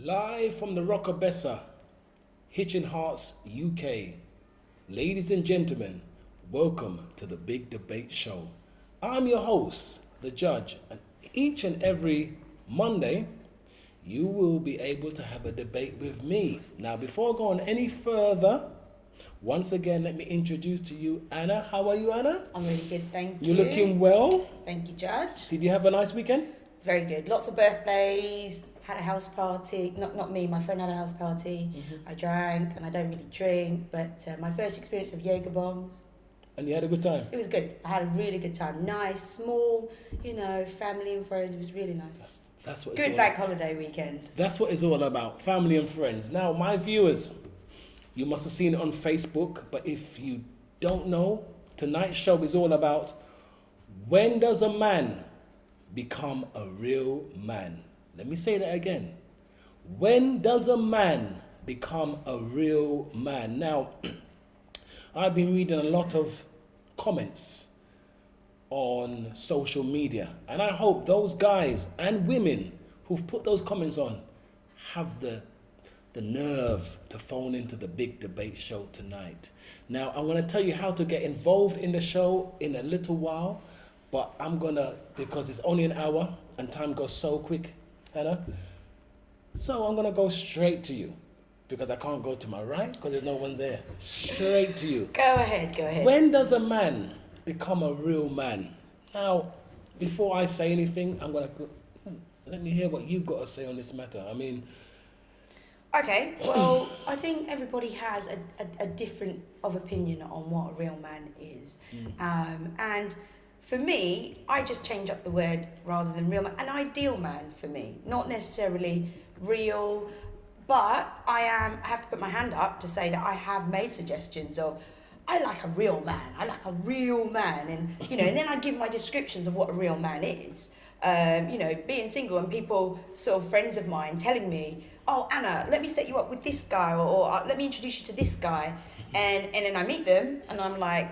Live from the Rockabessa, Hitchin Hearts, UK. Ladies and gentlemen, welcome to the Big Debate Show. I'm your host, the judge, and each and every Monday, you will be able to have a debate with me. Now, before I go on any further, once again, let me introduce to you Anna. How are you, Anna? I'm really good, thank you. You're looking well. Thank you, Judge. Did you have a nice weekend? Very good. Lots of birthdays. Had a house party. Not me. My friend had a house party. I drank, and I don't really drink. But my first experience of Jaeger bombs. And you had a good time? It was good. I had a really good time. Nice, small, family and friends. It was really nice. That's what. Good bank holiday weekend. That's what it's all about. Family and friends. Now, my viewers, you must have seen it on Facebook. But if you don't know, tonight's show is all about when does a man become a real man? Let me say that again. When does a man become a real man? Now, I've been reading a lot of comments on social media, and I hope those guys and women who've put those comments on have the nerve to phone into the Big Debate Show tonight. Now, I'm going to tell you how to get involved in the show in a little while, but because it's only an hour and time goes so quick, Hannah. So I'm going to go straight to you because I can't go to my right because there's no one there. Straight to you. Go ahead. When does a man become a real man? Now, before I say anything, let me hear what you've got to say on this matter. Okay, well, I think everybody has a different of opinion on what a real man is. And for me, I just change up the word rather than real man. An ideal man for me, not necessarily real, but I have to put my hand up to say that I have made suggestions of, I like a real man, and, and then I give my descriptions of what a real man is. Being single and people, sort of friends of mine, telling me, oh, Anna, let me set you up with this guy, or let me introduce you to this guy. And then I meet them, and I'm like,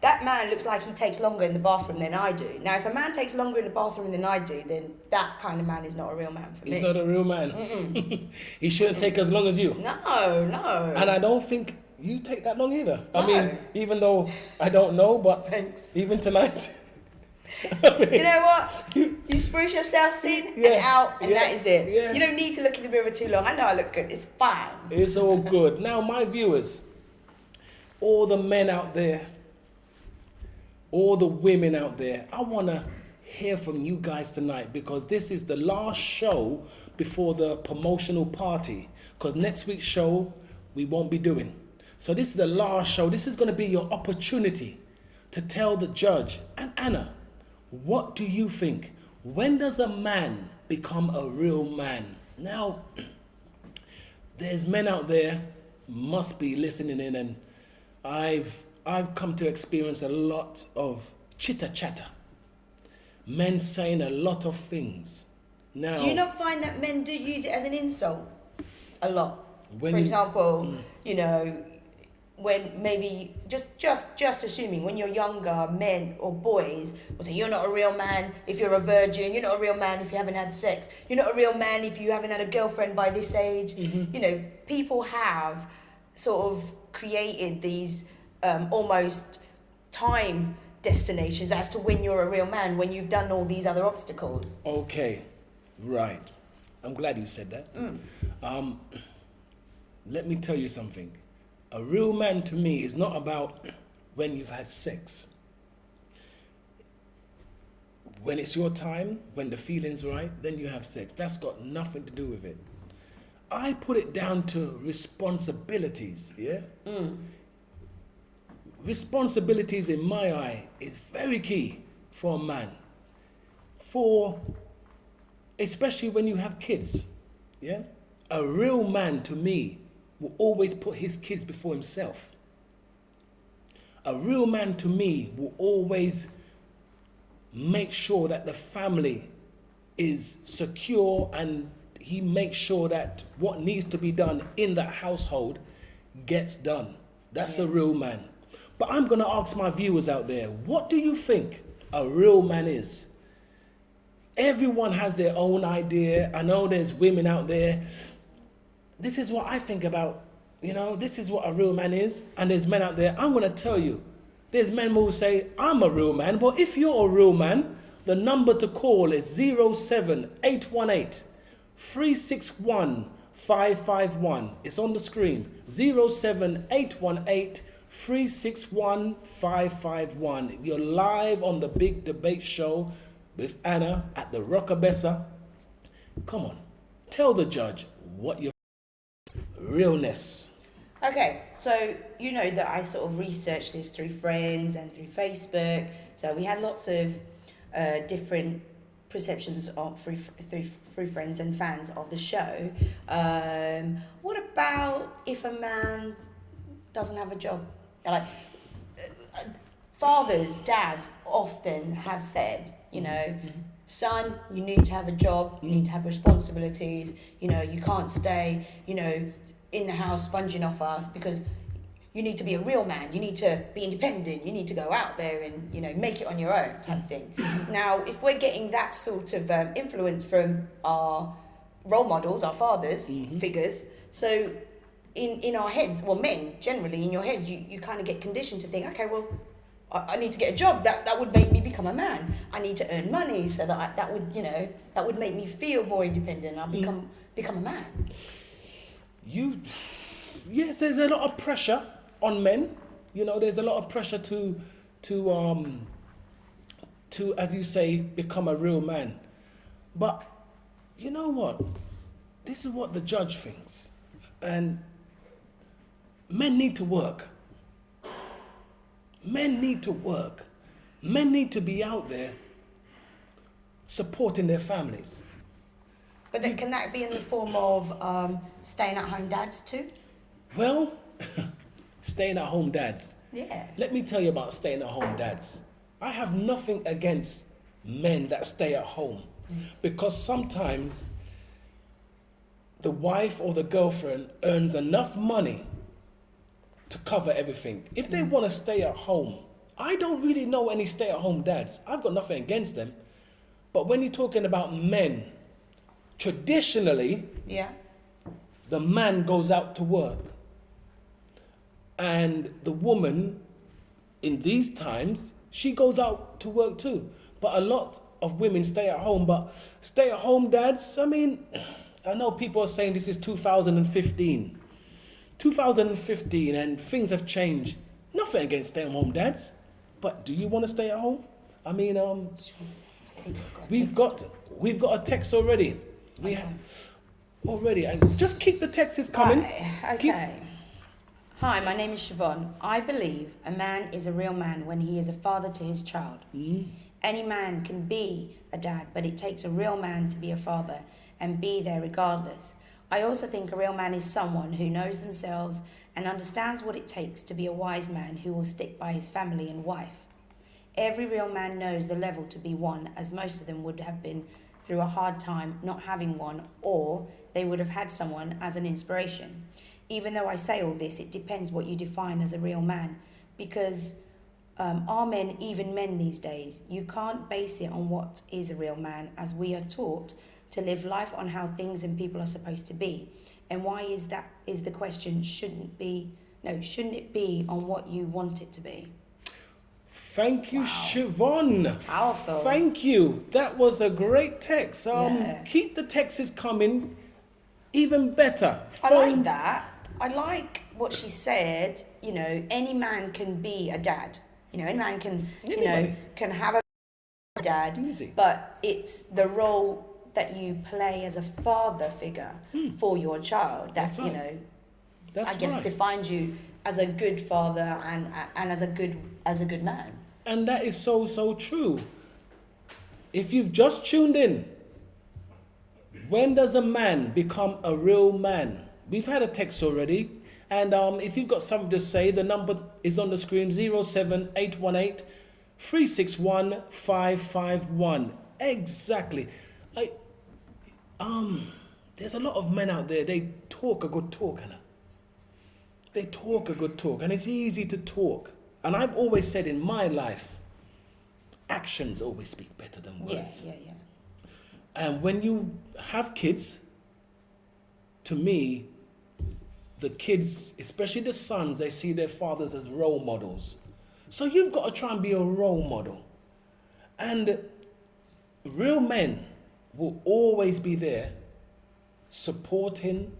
that man looks like he takes longer in the bathroom than I do. Now, if a man takes longer in the bathroom than I do, then that kind of man is not a real man for me. He's not a real man. He shouldn't take as long as you. No. And I don't think you take that long either. No. Even though I don't know, but Thanks. even tonight. You know what? You spruce yourself in and out, and that is it. Yeah. You don't need to look in the mirror too long. I know I look good. It's fine. It's all good. Now, my viewers, all the men out there, all the women out there, I want to hear from you guys tonight because this is the last show before the promotional party. Because next week's show, we won't be doing. So this is the last show. This is going to be your opportunity to tell the judge and Anna, what do you think? When does a man become a real man? Now, there's men out there must be listening in, and I've come to experience a lot of chitter-chatter. Men saying a lot of things. Now, Do you not find that men do use it as an insult a lot? When For you- example, when maybe just assuming when you're younger, men or boys will say you're not a real man if you're a virgin, you're not a real man if you haven't had sex, you're not a real man if you haven't had a girlfriend by this age. People have sort of created these almost time destinations as to when you're a real man, when you've done all these other obstacles. Okay, right. I'm glad you said that. Let me tell you something. A real man to me is not about when you've had sex. When it's your time, when the feeling's right, then you have sex. That's got nothing to do with it. I put it down to responsibilities, yeah? Responsibilities in my eye is very key for a man. Especially when you have kids, yeah? A real man to me will always put his kids before himself. A real man to me will always make sure that the family is secure, and he makes sure that what needs to be done in that household gets done. That's a real man. But I'm going to ask my viewers out there, what do you think a real man is? Everyone has their own idea. I know there's women out there this is what I think about, this is what a real man is. And there's men out there, I'm going to tell you, there's men who will say, I'm a real man. But if you're a real man, the number to call is 07818 361 551. It's on the screen. 07818 361 551. You're live on the Big Debate Show with Anna at the Rockabessa. Come on, tell the judge what your realness. Okay, so you know that I sort of researched this through friends and through Facebook. So we had lots of different perceptions of through friends and fans of the show. What about if a man doesn't have a job? Like fathers, dads often have said, son, you need to have a job, you need to have responsibilities, you can't stay, in the house sponging off us, because you need to be a real man, you need to be independent, you need to go out there and, make it on your own type thing. Now, if we're getting that sort of influence from our role models, our fathers, figures, so in our heads, well, men, generally, in your heads, you kind of get conditioned to think, okay, well, I need to get a job. That would make me become a man. I need to earn money so that would make me feel more independent. I'll become a man. Yes, there's a lot of pressure on men. There's a lot of pressure to as you say, become a real man. But you know what? This is what the judge thinks, and men need to work. Men need to work. Men need to be out there supporting their families. But then can that be in the form of staying at home dads too? Well, staying at home dads. Yeah. Let me tell you about staying at home dads. I have nothing against men that stay at home, because sometimes the wife or the girlfriend earns enough money to cover everything. If they want to stay at home, I don't really know any stay-at-home dads. I've got nothing against them. But when you're talking about men, traditionally, the man goes out to work. And the woman, in these times, she goes out to work too. But a lot of women stay at home. But stay-at-home dads, I know people are saying this is 2015. 2015 and things have changed. Nothing against stay-at-home dads, but do you want to stay at home? We've got a text already. We have already, and just keep the texts coming. Okay. Hi, my name is Siobhan. I believe a man is a real man when he is a father to his child. Any man can be a dad, but it takes a real man to be a father and be there regardless. I also think a real man is someone who knows themselves and understands what it takes to be a wise man who will stick by his family and wife. Every real man knows the level to be one, as most of them would have been through a hard time not having one, or they would have had someone as an inspiration. Even though I say all this, it depends what you define as a real man, because are men even men these days? You can't base it on what is a real man, as we are taught to live life on how things and people are supposed to be. And why is the question, shouldn't it be on what you want it to be? Thank you, Siobhan. Powerful. Thank you. That was a great text. Keep the texts coming. Even better. I like that. I like what she said. Any man can be a dad. Any man can, can have a dad. Easy. But it's the role that you play as a father figure for your child that That's I guess right. defines you as a good father and as a good man. And that is so true. If you've just tuned in, when does a man become a real man? We've had a text already, and if you've got something to say, the number is on the screen: 07818 361 551. Exactly. There's a lot of men out there, they talk a good talk, Anna. They talk a good talk, and it's easy to talk. And I've always said in my life, actions always speak better than words. Yeah. And when you have kids, to me, the kids, especially the sons, they see their fathers as role models. So you've got to try and be a role model. And real men will always be there supporting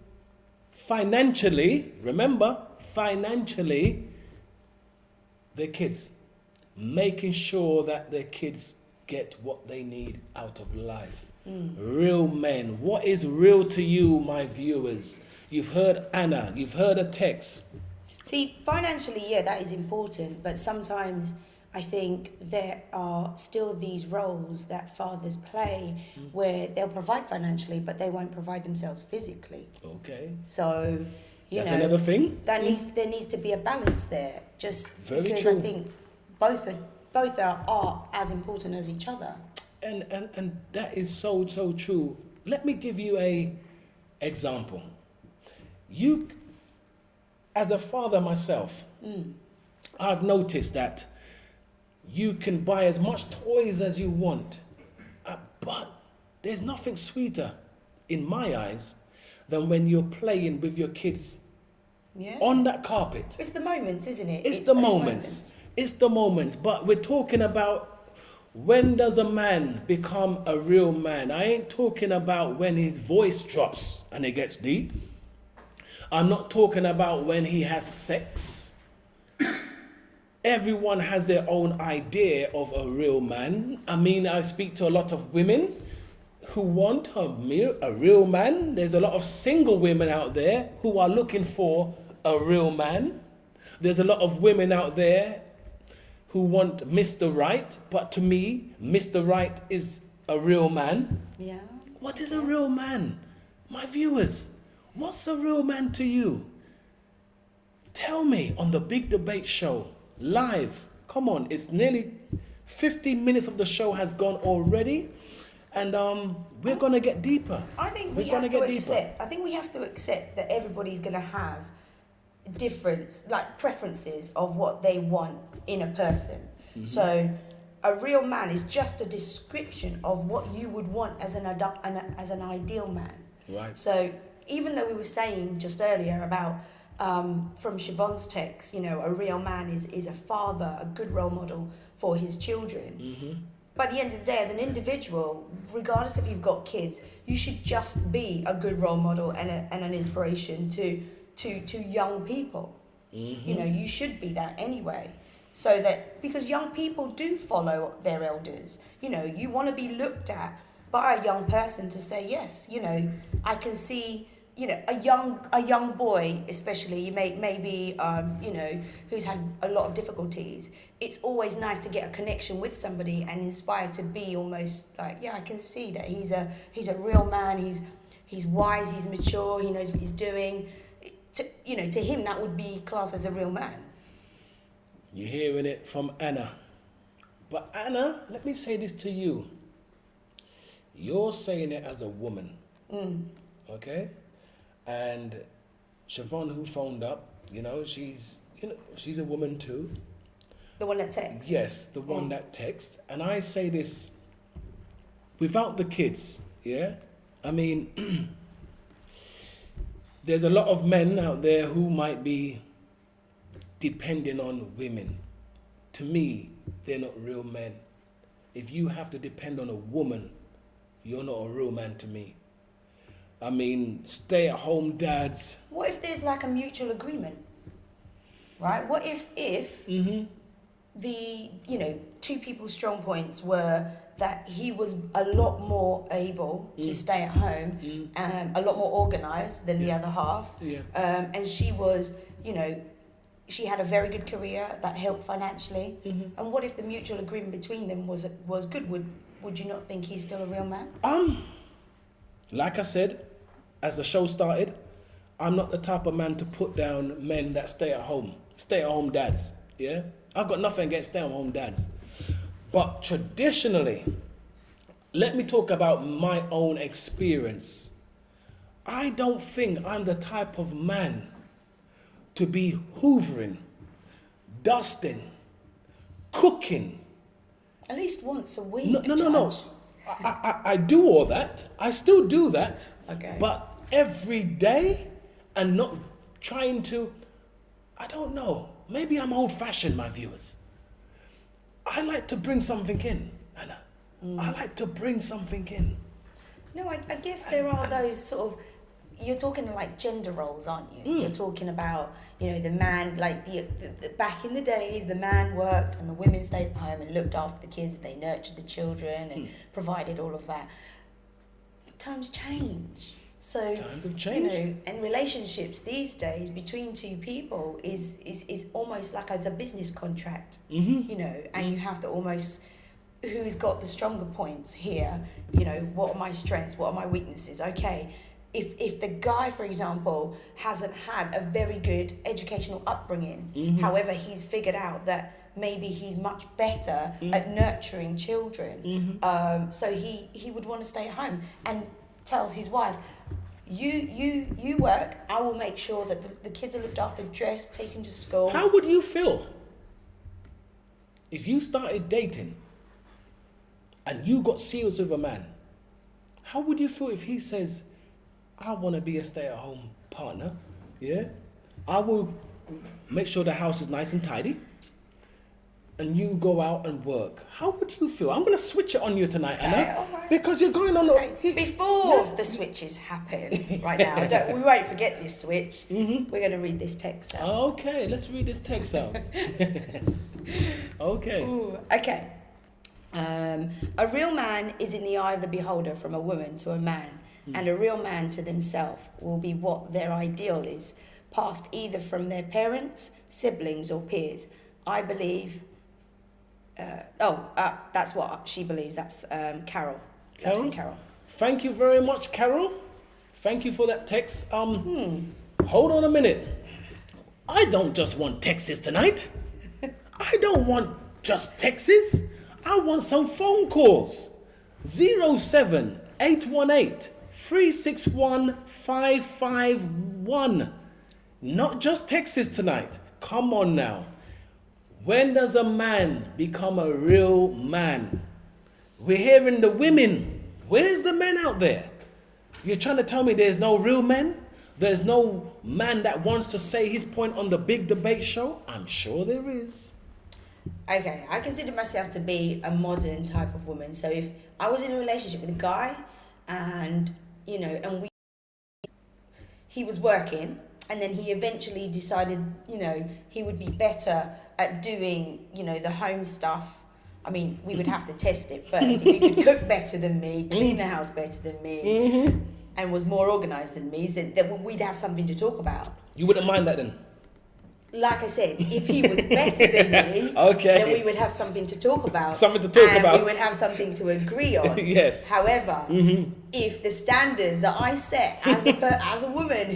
financially, remember, financially, their kids. Making sure that their kids get what they need out of life. Real men. What is real to you, my viewers? You've heard Anna, you've heard a text. See, financially, yeah, that is important, but sometimes I think there are still these roles that fathers play where they'll provide financially, but they won't provide themselves physically. Okay. So, That's another thing. there needs to be a balance there, just Very because true. I think both are as important as each other. And that is so true. Let me give you a example. You, as a father myself, I've noticed that you can buy as much toys as you want, but there's nothing sweeter, in my eyes, than when you're playing with your kids on that carpet. It's the moments, isn't it? It's the moments. It's the moments. But we're talking about, when does a man become a real man? I ain't talking about when his voice drops and it gets deep. I'm not talking about when he has sex. Everyone has their own idea of a real man. I mean, I speak to a lot of women who want a real man. There's a lot of single women out there who are looking for a real man. There's a lot of women out there who want Mr. Right, but to me, Mr. Right is a real man. Yeah. What is a real man? My viewers, what's a real man to you? Tell me on the Big Debate Show, live. Come on, it's nearly 15 minutes of the show has gone already, and we're going to get deeper. I think we have to accept that everybody's going to have different preferences of what they want in a person. So a real man is just a description of what you would want as an ideal man. Right. So even though we were saying just earlier about from Siobhan's text, a real man is a father, a good role model for his children. By the end of the day, as an individual, regardless if you've got kids, you should just be a good role model and an inspiration to young people. You should be that anyway. So that, because young people do follow their elders, you want to be looked at by a young person to say, yes, I can see, a young boy, especially, maybe, who's had a lot of difficulties. It's always nice to get a connection with somebody and inspired to be almost like, yeah, I can see that he's a real man. He's wise. He's mature. He knows what he's doing. To him, that would be classed as a real man. You're hearing it from Anna. But Anna, let me say this to you. You're saying it as a woman. Okay? And Siobhan, who phoned up, she's a woman too. The one that texts? Yes, the one that texts. And I say this, without the kids, yeah? I mean, there's a lot of men out there who might be depending on women. To me, they're not real men. If you have to depend on a woman, you're not a real man to me. I mean, stay-at-home dads. What if there's like a mutual agreement, right? What if the, two people's strong points were that he was a lot more able to stay at home, a lot more organised than the other half, and she was, she had a very good career that helped financially. And what if the mutual agreement between them was good? Would you not think he's still a real man? Like I said, as the show started, I'm not the type of man to put down men that stay at home dads. Yeah, I've got nothing against stay-at-home dads, but traditionally, let me talk about my own experience. I don't think I'm the type of man to be hoovering, dusting, cooking. At least once a week. No. I do all that. I still do that. Okay. But every day, and not trying to, I don't know, maybe I'm old-fashioned, my viewers. I like to bring something in, Anna. I like to bring something in. No, I guess there are those sort of, you're talking like gender roles, aren't you? You're talking about, you know, the man, like the back in the days, the man worked and the women stayed at home and looked after the kids, they nurtured the children and provided all of that. But times change. So, times have changed. You know, and relationships these days between two people is almost like as a business contract, you know, and you have to almost, who's got the stronger points here, you know, what are my strengths, what are my weaknesses, okay. If the guy, for example, hasn't had a very good educational upbringing, however, he's figured out that maybe he's much better at nurturing children, so he would want to stay at home and tells his wife, you work, I will make sure that the kids are looked after, dressed, taken to school. How would you feel if you started dating and you got serious with a man? How would you feel if he says, I want to be a stay-at-home partner, yeah? I will make sure the house is nice and tidy, and you go out and work. How would you feel? I'm going to switch it on you tonight, Anna, all right. because you're going on... Before the switches happen right now, we won't forget this switch. We're going to read this text out. Okay, let's read this text out. Okay. Ooh, okay. A real man is in the eye of the beholder, from a woman to a man. And a real man to themselves will be what their ideal is, passed either from their parents, siblings, or peers. I believe. That's what she believes. That's Carol. That's from Carol. Thank you very much, Carol. Thank you for that text. Hold on a minute. I don't just want texts tonight. I don't want just texts. I want some phone calls. 07818 361 551. Not just texts tonight. Come on now. When does a man become a real man? We're hearing the women. Where's the men out there? You're trying to tell me there's no real men? There's no man that wants to say his point on the big debate show? I'm sure there is. Okay, I consider myself to be a modern type of woman. So if I was in a relationship with a guy and, you know, and he was working, and then he eventually decided, you know, he would be better at doing, you know, the home stuff. I mean, we would have to test it first. If he could cook better than me, clean the house better than me, and was more organised than me, then we'd have something to talk about. You wouldn't mind that then? Like I said, if he was better than me, then we would have something to talk about. Something to talk about. We would have something to agree on. Yes. However, if the standards that I set as a woman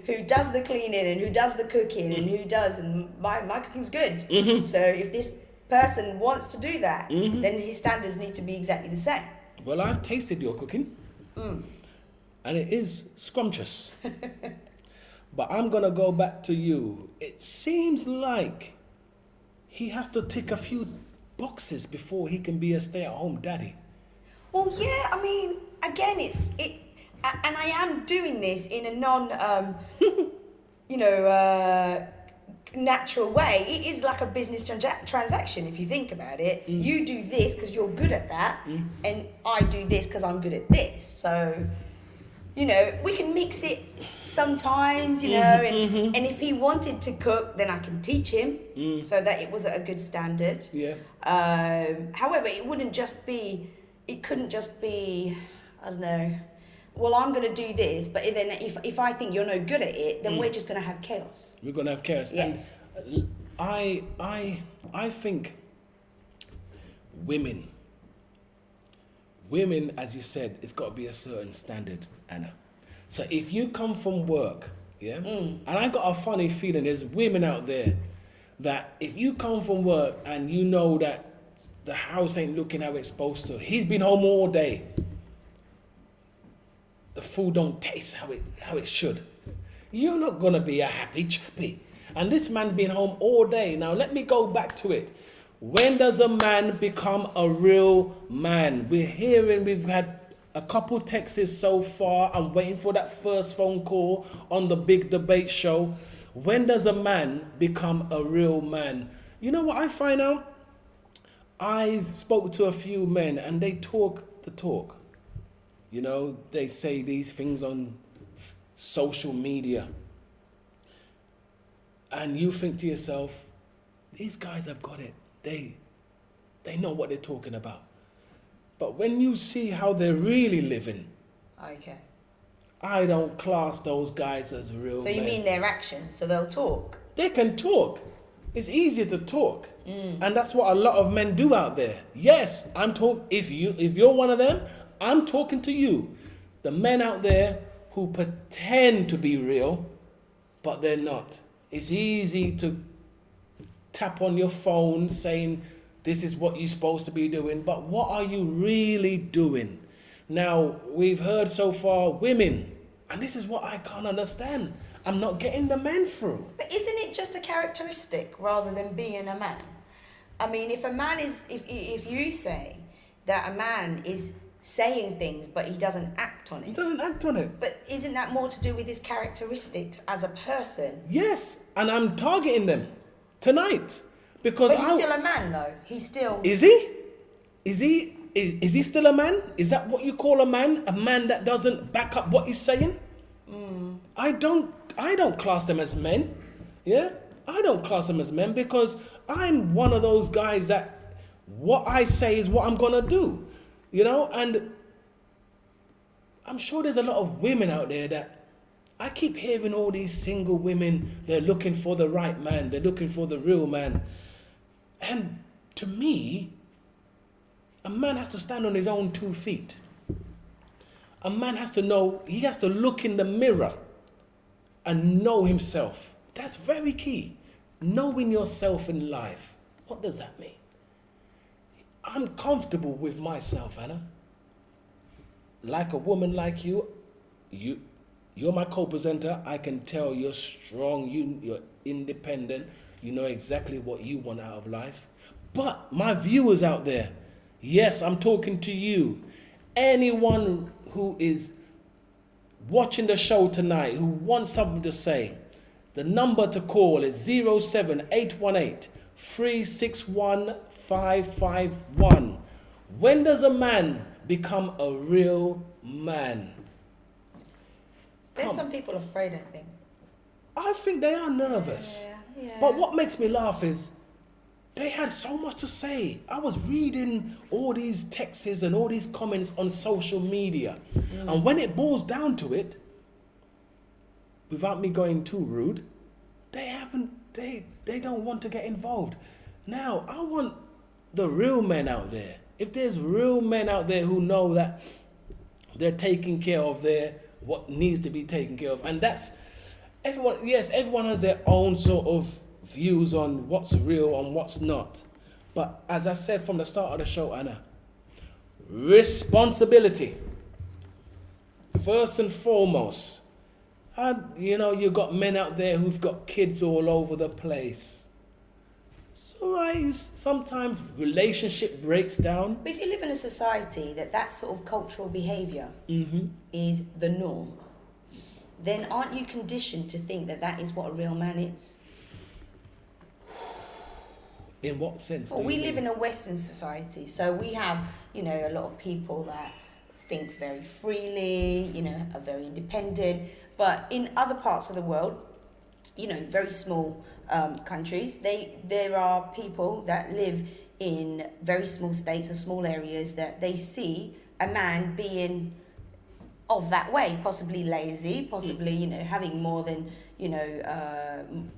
who does the cleaning and who does the cooking and who does, and my cooking's good. So if this person wants to do that, then his standards need to be exactly the same. Well, I've tasted your cooking, and it is scrumptious. But I'm going to go back to you. It seems like he has to tick a few boxes before he can be a stay-at-home daddy. Well, yeah, I mean, again, and I am doing this in a non, natural way. It is like a business transaction, if you think about it. You do this because you're good at that, and I do this because I'm good at this. So, you know, we can mix it sometimes, you know, and if he wanted to cook, then I can teach him so that it was at a good standard. Yeah. However, it couldn't just be, I don't know, well, I'm going to do this, but then if I think you're no good at it, then we're just going to have chaos. We're going to have chaos. Yes. And I think women, as you said, it's got to be a certain standard, Anna. So if you come from work, yeah, and I got a funny feeling there's women out there that if you come from work and you know that the house ain't looking how it's supposed to, he's been home all day, the food don't taste how it should, you're not going to be a happy chappy. And this man's been home all day. Now let me go back to it. When does a man become a real man? We've had a couple texts so far. I'm waiting for that first phone call on the big debate show. When does a man become a real man? You know what I find out? I've spoken to a few men and they talk the talk. You know, they say these things on social media. And you think to yourself, these guys have got it. They know what they're talking about. But when you see how they're really living, Okay. I don't class those guys as real So you men. mean their actions? So they'll talk. They can talk. It's easier to talk. And that's what a lot of men do out there. Yes, if you're one of them, I'm talking to you. The men out there who pretend to be real, but they're not. It's easy to tap on your phone saying this is what you're supposed to be doing, but what are you really doing? Now, we've heard so far women, and this is what I can't understand. I'm not getting the men through. But isn't it just a characteristic rather than being a man? I mean, if a man is, if you say that a man is saying things but he doesn't act on He it, doesn't act on it. but isn't that more to do with his characteristics as a person? Yes, and I'm targeting them tonight because But he's still a man, though. He's still. Is he? Is he still a man? Is that what you call a man? A man that doesn't back up what he's saying? I don't class them as men. Yeah? I don't class them as men because I'm one of those guys that what I say is what I'm gonna do. You know, and I'm sure there's a lot of women out there that I keep hearing all these single women, they're looking for the right man, they're looking for the real man. And to me, a man has to stand on his own 2 feet. A man has to know, he has to look in the mirror and know himself. That's very key. Knowing yourself in life. What does that mean? I'm comfortable with myself, Anna. Like a woman like you're my co-presenter. I can tell you're strong, you're independent, you know exactly what you want out of life. But my viewers out there, yes, I'm talking to you. Anyone who is watching the show tonight, who wants something to say, the number to call is 07818 361 551. When does a man become a real man? There's some people afraid, I think. I think they are nervous. Yeah. But what makes me laugh is they had so much to say. I was reading all these texts and all these comments on social media. And when it boils down to it, without me going too rude, they don't want to get involved. Now, I want the real men out there. If there's real men out there who know that they're taking care of what needs to be taken care of, and that's everyone. Yes, everyone has their own sort of views on what's real and what's not. But as I said from the start of the show, Anna, responsibility first and foremost. And you've got men out there who've got kids all over the place. So sometimes relationship breaks down. But if you live in a society that sort of cultural behaviour is the norm, then aren't you conditioned to think that is what a real man is? In what sense? Well, we live in a Western society, so we have, a lot of people that think very freely, are very independent. But in other parts of the world, very small countries, there are people that live in very small states or small areas that they see a man being of that way, possibly lazy, possibly, having more than,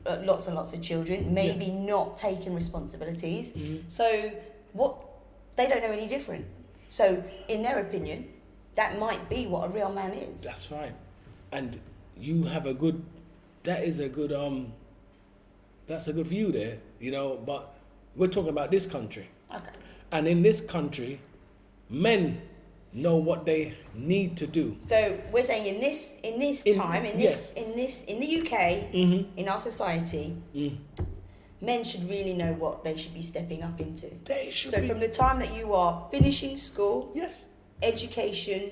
lots and lots of children, maybe not taking responsibilities. So they don't know any different. So in their opinion, that might be what a real man is. That's right. And you have that's a good view there, but we're talking about this country. Okay. And in this country, men know what they need to do. So we're saying in the UK, in our society, men should really know what they should be stepping up into. They should. So from the time that you are finishing school, yes, education,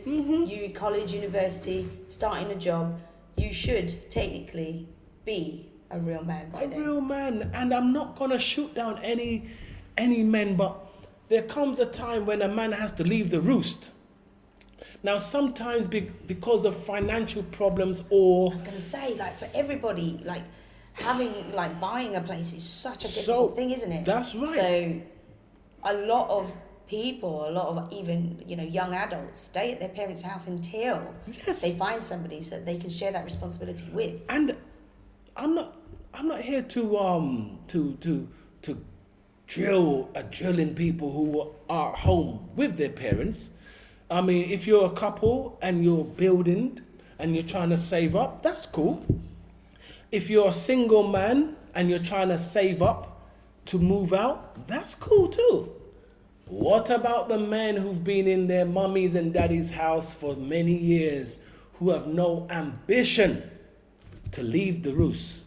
college, university, starting a job, you should technically be a real man by then. A real man. And I'm not gonna shoot down any men, but there comes a time when a man has to leave the roost. Now, sometimes because of financial problems I or was going to say, like, for everybody, like, buying a place is such a difficult thing, isn't it? That's right. So, a lot of people, a lot of even, young adults stay at their parents' house until they find somebody so they can share that responsibility with. And I'm not here to drilling people who are home with their parents. I mean, if you're a couple and you're building and you're trying to save up, that's cool. If you're a single man and you're trying to save up to move out, that's cool too. What about the men who've been in their mummies and daddy's house for many years, who have no ambition to leave the roost?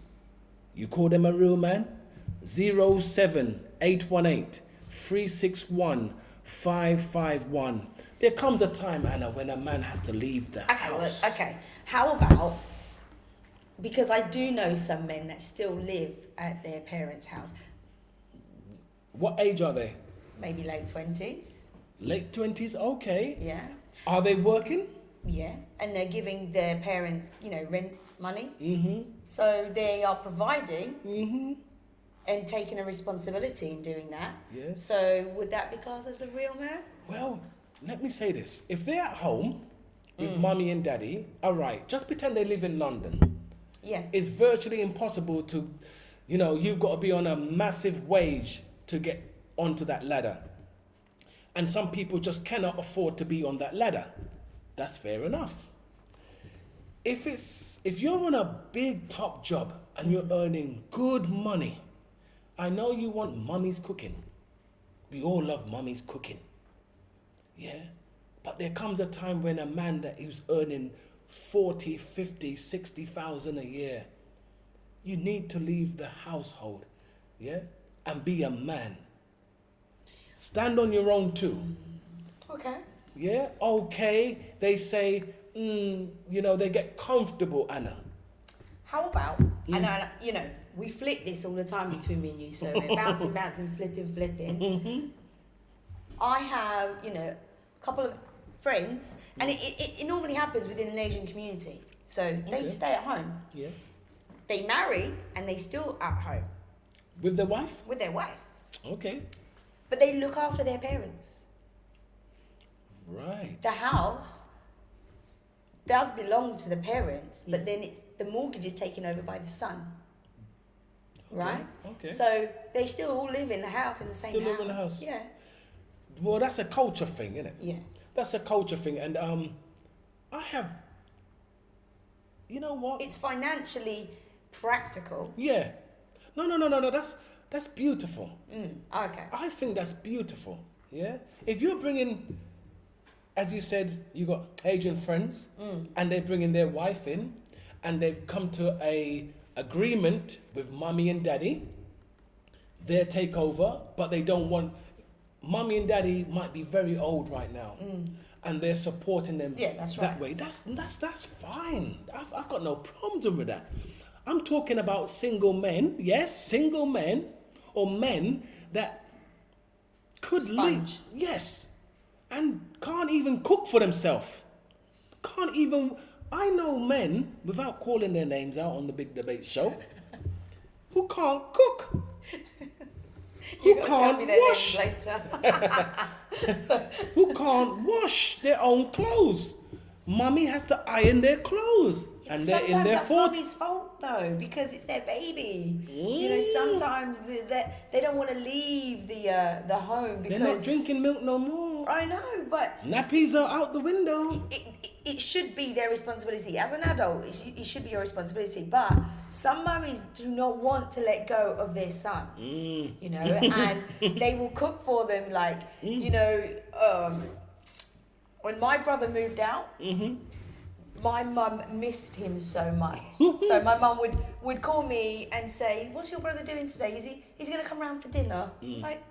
You call them a real man? 07818 361 551. There comes a time, Anna, when a man has to leave the house. Okay. How about, because I do know some men that still live at their parents' house. What age are they? Maybe late 20s. Late 20s, okay. Yeah. Are they working? Yeah. And they're giving their parents, rent money. Mm-hmm. So they are providing and taking a responsibility in doing that. Yes. So would that be classed as a real man? Well, let me say this. If they're at home with mummy and daddy, all right, just pretend they live in London. Yeah. It's virtually impossible to, you've got to be on a massive wage to get onto that ladder. And some people just cannot afford to be on that ladder. That's fair enough. If you're on a big top job and you're earning good money, I know you want mummy's cooking. We all love mummy's cooking. Yeah? But there comes a time when a man that is earning 40, 50, 60,000 a year, you need to leave the household, yeah? And be a man. Stand on your own too. Okay. Yeah, okay. They say, they get comfortable, Anna. How about, and we flip this all the time between me and you, so we're bouncing, flipping. I have, a couple of friends, and it normally happens within an Asian community. So they stay at home. Yes. They marry, and they still at home. With their wife? With their wife. Okay. But they look after their parents. Right. The house does belong to the parents, but then the mortgage is taken over by the son. Okay. Right? Okay. So they still all live in the house, in the same house. Still live in the house. Yeah. Well, that's a culture thing, isn't it? Yeah. That's a culture thing. And I have, you know what? It's financially practical. Yeah. No. That's beautiful. Okay. I think that's beautiful. Yeah. If you're bringing, as you said, you got Asian friends, and they're bringing their wife in, and they've come to a agreement with mummy and daddy, their takeover, but they don't want. Mummy and daddy might be very old right now, and they're supporting them that way. That's fine. I've got no problems with that. I'm talking about single men, single men, or men that could live, and can't even cook for themselves. I know men, without calling their names out on the Big Debate Show, who can't cook. Who can't wash? Who can't wash their own clothes. Mummy has to iron their clothes. And they're in their that's mummy's fault though, because it's their baby. Sometimes they don't want to leave the home because they're not drinking milk no more. I know, but nappies are out the window. It should be their responsibility as an adult. It should be your responsibility. But some mummies do not want to let go of their son. And they will cook for them. Like when my brother moved out. My mum missed him so much. So my mum would call me and say, "What's your brother doing today? He's going to come round for dinner?" Like,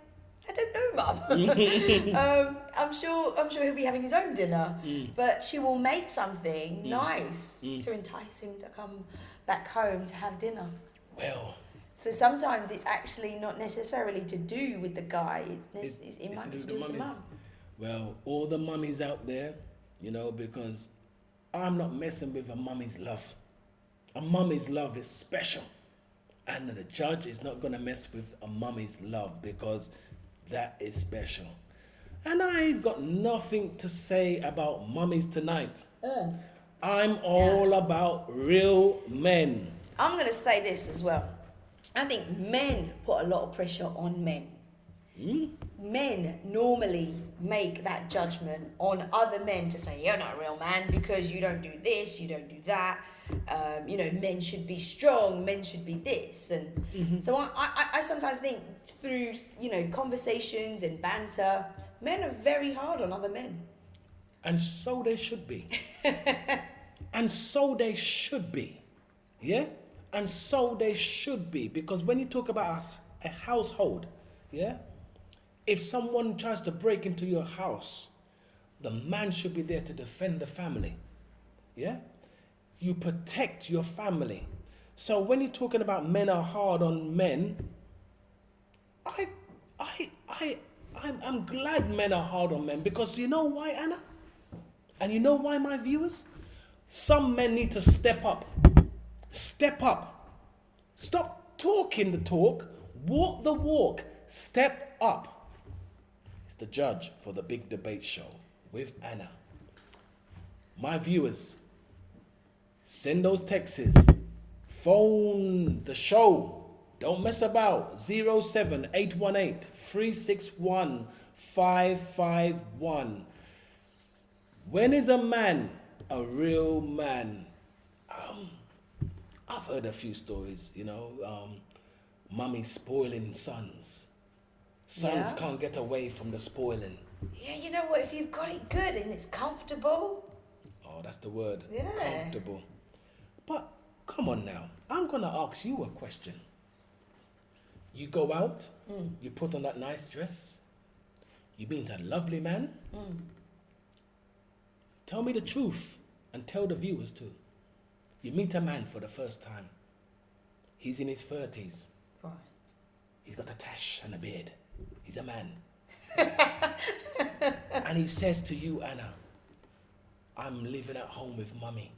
I don't know, Mum. I'm sure he'll be having his own dinner, but she will make something nice to entice him to come back home to have dinner. Well, so sometimes it's actually not necessarily to do with the guy. It might be to do with the mum. Well, all the mummies out there, you know, because I'm not messing with a mummy's love. A mummy's love is special. And the judge is not going to mess with a mummy's love because that is special. And I've got nothing to say about mummies tonight. I'm all about real men. I'm going to say this as well. I think men put a lot of pressure on men. Men normally make that judgment on other men to say, you're not a real man because you don't do this, you don't do that. You know, men should be strong, men should be this. And so I sometimes think through, you know, conversations and banter, men are very hard on other men. And so they should be. And so they should be. Yeah? And so they should be. Because when you talk about a household, yeah? If someone tries to break into your house, the man should be there to defend the family. Yeah? You protect your family. So when you're talking about men are hard on men, I'm glad men are hard on men, because you know why, Anna? And you know why, my viewers? Some men need to step up. Step up. Stop talking the talk. Walk the walk. Step up. It's the judge for the big debate show with Anna. My viewers, send those texts. Phone the show. Don't mess about. 07818 361 551. When is a man a real man? I've heard a few stories, you know, mummy spoiling sons. Sons can't get away from the spoiling. Yeah, you know what? If you've got it good and it's comfortable. Oh, that's the word. Yeah. Comfortable. But come on now. I'm going to ask you a question. You go out, you put on that nice dress, you meet a lovely man. Tell me the truth and tell the viewers too. You meet a man for the first time. He's in his 30s. Right. He's got a tash and a beard. He's a man. And he says to you, Anna, I'm living at home with mummy.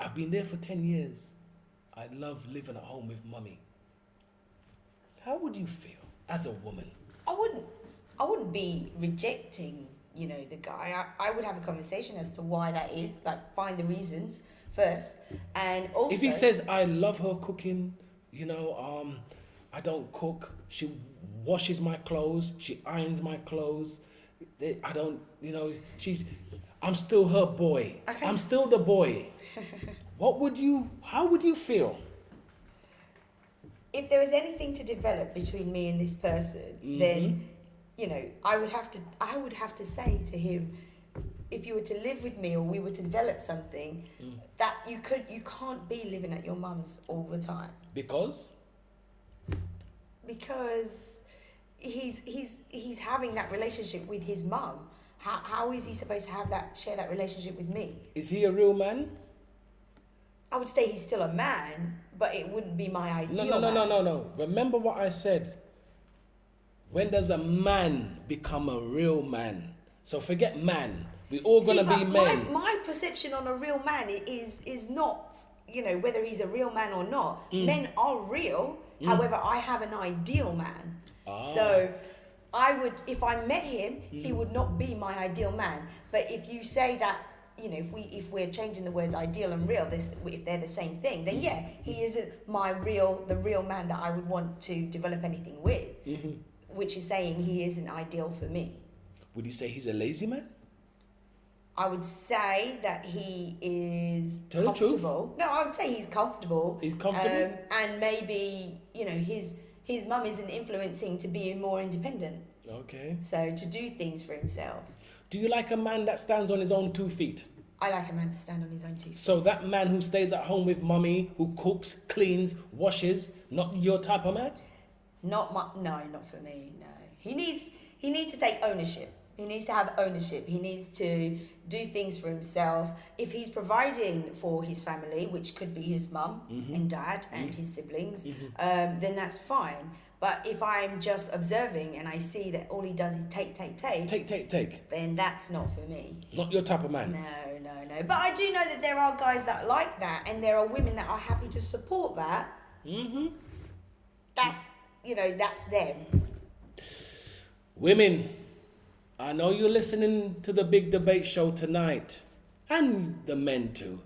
I've been there for 10 years. I love living at home with mummy. How would you feel as a woman? I wouldn't be rejecting, you know, the guy. I would have a conversation as to why that is, like find the reasons first. And also, if he says, I love her cooking, you know, I don't cook, she washes my clothes, she irons my clothes, I don't, you know, I'm still her boy. Okay. I'm still the boy. How would you feel? If there was anything to develop between me and this person, then, you know, I would have to say to him, if you were to live with me or we were to develop something, that you can't be living at your mum's all the time. Because he's having that relationship with his mum. How is he supposed to share that relationship with me? Is he a real man? I would say he's still a man, but it wouldn't be my ideal man. No. Remember what I said. When does a man become a real man? So forget man. We're all going to be men. My perception on a real man is not, you know, whether he's a real man or not. Men are real. However, I have an ideal man. So if I met him, he would not be my ideal man. But if you say that, you know, if we're changing the words ideal and real, if they're the same thing, then yeah, he isn't the real man that I would want to develop anything with, which is saying he isn't ideal for me. Would you say he's a lazy man? I would say that he is Tell comfortable. The truth. No, I would say he's comfortable. He's comfortable? And maybe, you know, his mum isn't influencing to be more independent. Okay. So to do things for himself. Do you like a man that stands on his own 2 feet? I like a man to stand on his own 2 feet. So that man who stays at home with mummy, who cooks, cleans, washes, not your type of man? Not for me. No, he needs to take ownership. He needs to have ownership. He needs to do things for himself. If he's providing for his family, which could be his mum and dad and his siblings, then that's fine. But if I'm just observing and I see that all he does is take, Take. then that's not for me. Not your type of man. No. But I do know that there are guys that like that, and there are women that are happy to support that. That's them. Women, I know you're listening to the big debate show tonight, and the men too.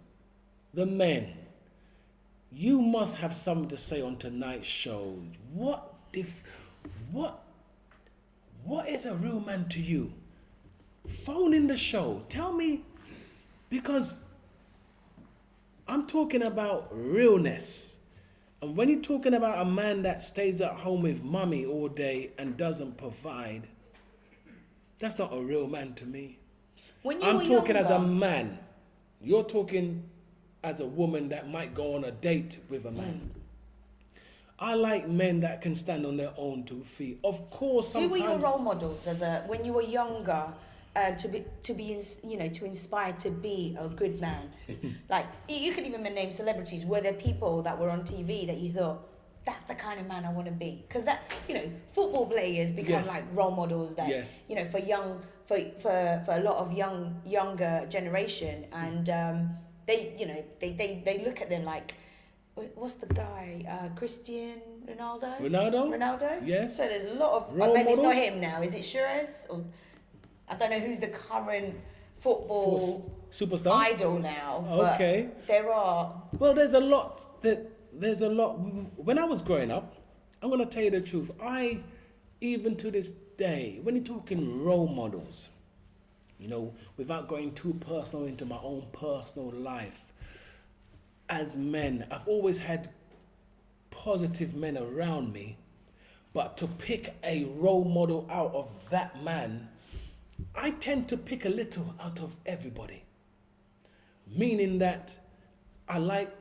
The men, you must have something to say on tonight's show. What is a real man to you? Phone in the show. Tell me, because I'm talking about realness. And when you're talking about a man that stays at home with mummy all day and doesn't provide, that's not a real man to me. I'm talking as a man. You're talking as a woman that might go on a date with a man. I like men that can stand on their own 2 feet. Of course, sometimes. Who were your role models when you were younger, to inspire to be a good man? Like, you could even name celebrities. Were there people that were on TV that you thought, that's the kind of man I want to be? Because football players become like role models that for a lot of younger generation, and they look at them like, what's the guy? Cristiano Ronaldo? Ronaldo? Yes. So there's a lot of... maybe it's not him now. Is it Suarez? Or I don't know who's the current football superstar idol now. Okay. But there are... Well, there's a lot. When I was growing up, I'm going to tell you the truth. Even to this day, when you're talking role models, without going too personal into my own personal life, as men, I've always had positive men around me, but to pick a role model out of that man, I tend to pick a little out of everybody. Meaning that I like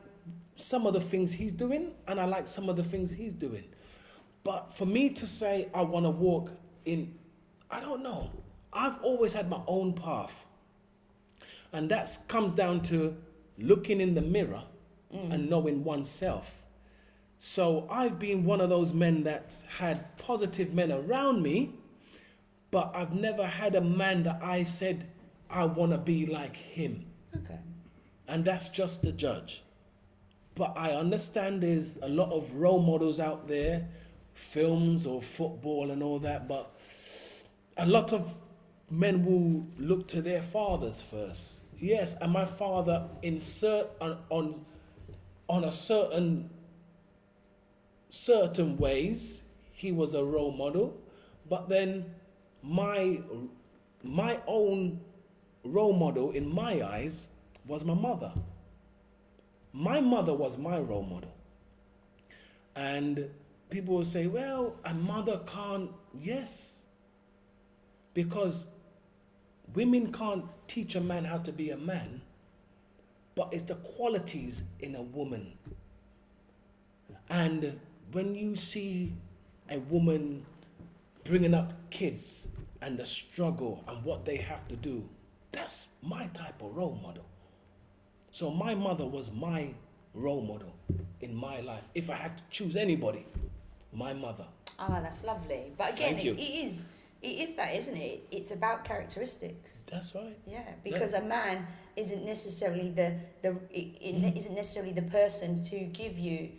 some of the things he's doing and I like some of the things he's doing. But for me to say I want to walk in, I don't know. I've always had my own path. And that comes down to looking in the mirror and knowing oneself. So I've been one of those men that's had positive men around me, but I've never had a man that I said I want to be like him. Okay. And that's just the judge. But I understand there's a lot of role models out there, films or football and all that, but a lot of men will look to their fathers first. Yes, and my father on a certain ways, he was a role model, but then my own role model in my eyes was my mother. My mother was my role model. And people will say, well, a mother can't. Yes, because women can't teach a man how to be a man, but it's the qualities in a woman. And when you see a woman bringing up kids and the struggle and what they have to do, that's my type of role model. So my mother was my role model in my life. If I had to choose anybody, my mother. Ah, that's lovely. But again, it is that, isn't it? It's about characteristics. That's right. Yeah, because a man isn't necessarily isn't necessarily the person to give you,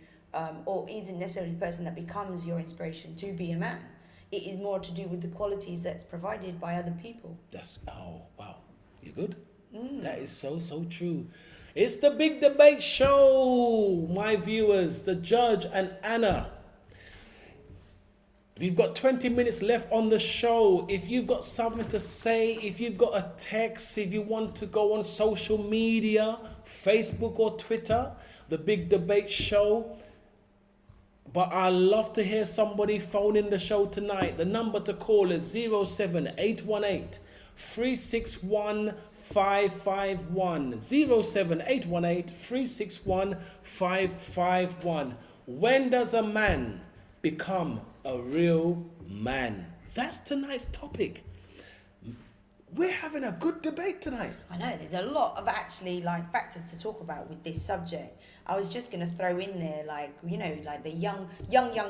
or isn't necessarily the person that becomes your inspiration to be a man. It is more to do with the qualities that's provided by other people. Oh, wow. You good? That is so true. It's the Big Debate Show, my viewers, the judge and Anna. We've got 20 minutes left on the show. If you've got something to say, if you've got a text, if you want to go on social media, Facebook or Twitter, the Big Debate Show. But I love to hear somebody phone in the show tonight. The number to call is 07818 361 551. 07818 361 551. When does a man become a real man? That's tonight's topic. We're having a good debate tonight. I know there's a lot of actually like factors to talk about with this subject. I was just gonna throw in there like like the young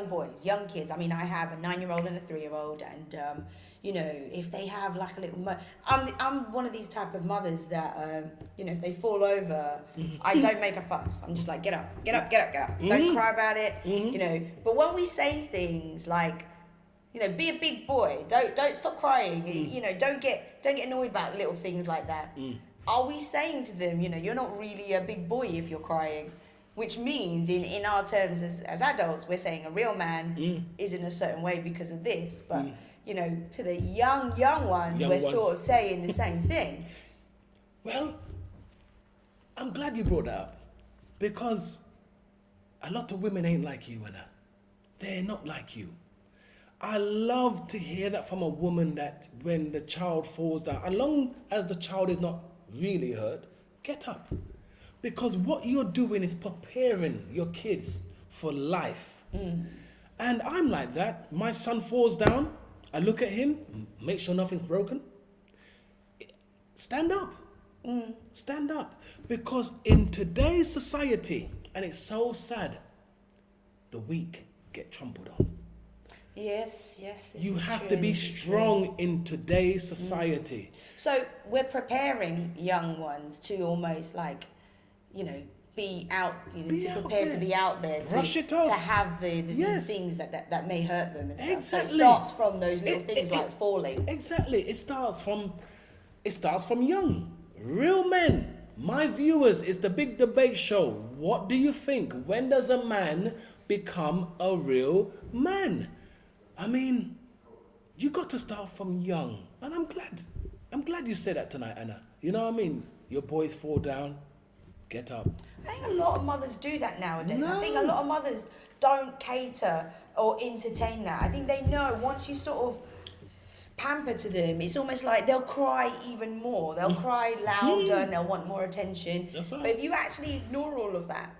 boys, young kids. I mean, I have a 9-year-old and a 3-year-old, and if they have like a little, I'm one of these type of mothers that if they fall over, I don't make a fuss. I'm just like get up. Don't cry about it. But when we say things like, be a big boy. Don't stop crying. Don't get annoyed about little things like that. Are we saying to them, you're not really a big boy if you're crying? Which means, in our terms as adults, we're saying a real man is in a certain way because of this. But to the young ones, we're sort of saying the same thing. Well, I'm glad you brought that up, because a lot of women ain't like you, Anna. They're not like you. I love to hear that from a woman, that when the child falls down, as long as the child is not really hurt, get up. Because what you're doing is preparing your kids for life. And I'm like that. My son falls down, I look at him, make sure nothing's broken. Stand up. Stand up. Because in today's society, and it's so sad, the weak get trampled on. Yes. You have to be strong in today's society. So we're preparing young ones to almost like, be out, to prepare to be out there, to have the things that may hurt them and stuff. Exactly. So it starts from those little things like falling. Exactly. It starts from young. Real men. My viewers, it's the big debate show. What do you think? When does a man become a real man? I mean, you got to start from young. And I'm glad you said that tonight, Anna. You know what I mean? Your boys fall down, get up. I think a lot of mothers do that nowadays. No. I think a lot of mothers don't cater or entertain that. I think they know once you sort of pamper to them, it's almost like they'll cry even more. They'll cry louder and they'll want more attention. That's right. But if you actually ignore all of that,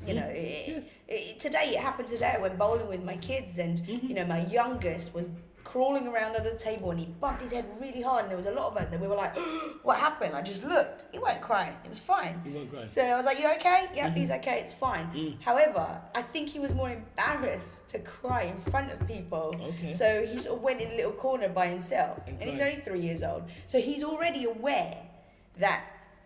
today, it happened today. I went bowling with my kids, and my youngest was crawling around under the table, and he bumped his head really hard, and there was a lot of us, and we were like, what happened? I just looked. He weren't crying. It was fine. He weren't crying. So I was like, you okay? Yeah, he's okay. It's fine. However, I think he was more embarrassed to cry in front of people. Okay. So he sort of went in a little corner by himself, and he's only 3 years old. So he's already aware that